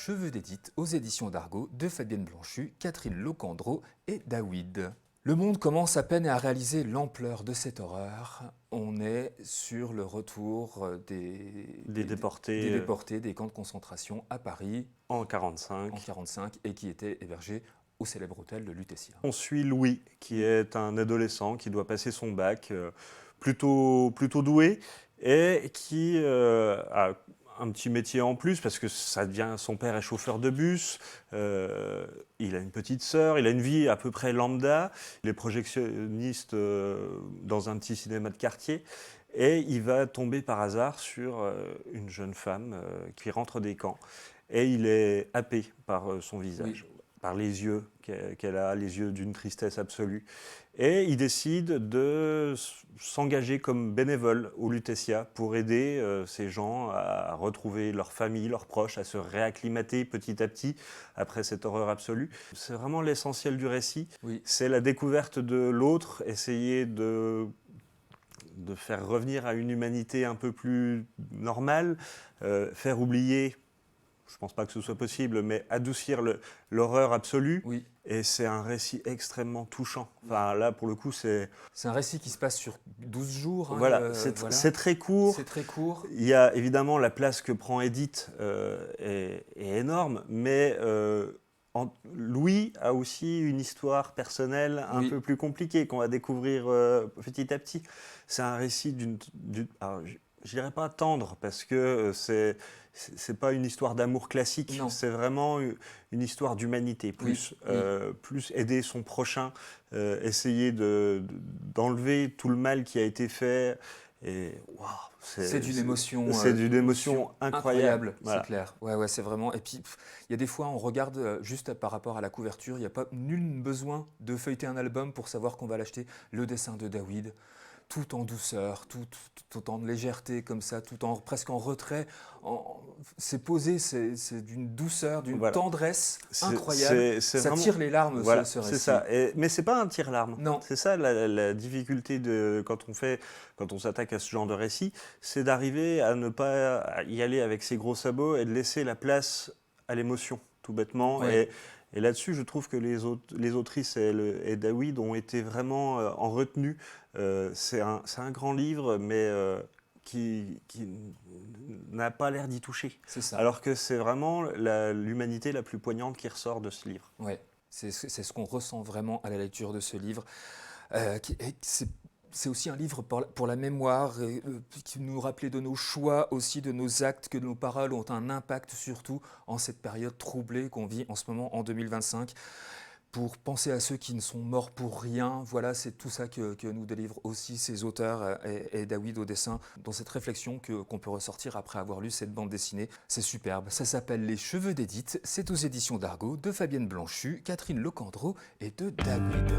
Cheveux d'Édith aux éditions d'Argo de Fabienne Blanchu, Catherine Locandro et David. Le monde commence à peine à réaliser l'ampleur de cette horreur. On est sur le retour des déportés des camps de concentration à Paris en 1945. En 1945 et qui étaient hébergés au célèbre hôtel de Lutetia. On suit Louis, qui est un adolescent qui doit passer son bac, plutôt doué, et qui a un petit métier en plus, parce que son père est chauffeur de bus, il a une petite sœur, il a une vie à peu près lambda, il est projectionniste dans un petit cinéma de quartier, et il va tomber par hasard sur une jeune femme qui rentre des camps, et il est happé par son visage. Oui. Par les yeux qu'elle a, les yeux d'une tristesse absolue. Et il décide de s'engager comme bénévole au Lutetia pour aider ces gens à retrouver leur famille, leurs proches, à se réacclimater petit à petit après cette horreur absolue. C'est vraiment l'essentiel du récit. Oui. C'est la découverte de l'autre, essayer de faire revenir à une humanité un peu plus normale, faire oublier. Je ne pense pas que ce soit possible, mais adoucir l'horreur absolue. Oui. Et c'est un récit extrêmement touchant. Enfin, là, pour le coup, c'est un récit qui se passe sur 12 jours. Hein, voilà, c'est très court. C'est très court. Il y a évidemment la place que prend Édith est énorme, mais Louis a aussi une histoire personnelle un peu plus compliquée qu'on va découvrir petit à petit. C'est un récit alors, je dirais pas tendre, parce que c'est pas une histoire d'amour classique, c'est vraiment une histoire d'humanité, plus aider son prochain, essayer d'enlever tout le mal qui a été fait. Et wow, c'est d'une émotion, incroyable. Voilà. C'est clair. Ouais, c'est vraiment. Et puis, il y a des fois, on regarde juste par rapport à la couverture, il n'y a pas nul besoin de feuilleter un album pour savoir qu'on va l'acheter. Le dessin de David, tout en douceur, tout en légèreté comme ça, presque en retrait. C'est posé, c'est d'une douceur, d'une tendresse incroyable. Ça vraiment tire les larmes, ce récit. C'est ça. Mais c'est pas un tire-larmes. Non. C'est ça la difficulté quand on s'attaque à ce genre de récit, c'est d'arriver à ne pas y aller avec ses gros sabots et de laisser la place à l'émotion, tout bêtement. Ouais. Et là-dessus, je trouve que les autrices et David ont été vraiment en retenue. C'est un grand livre, mais qui n'a pas l'air d'y toucher. C'est ça. Alors que c'est vraiment l'humanité la plus poignante qui ressort de ce livre. Oui, c'est ce qu'on ressent vraiment à la lecture de ce livre. C'est aussi un livre pour la mémoire, qui nous rappelait de nos choix, aussi de nos actes, que nos paroles ont un impact surtout en cette période troublée qu'on vit en ce moment en 2025. Pour penser à ceux qui ne sont morts pour rien, voilà, c'est tout ça que nous délivrent aussi ces auteurs et David au dessin, dans cette réflexion qu'on peut ressortir après avoir lu cette bande dessinée. C'est superbe, ça s'appelle Les Cheveux d'Édith, c'est aux éditions d'Argo de Fabienne Blanchu, Catherine Locandro et de David.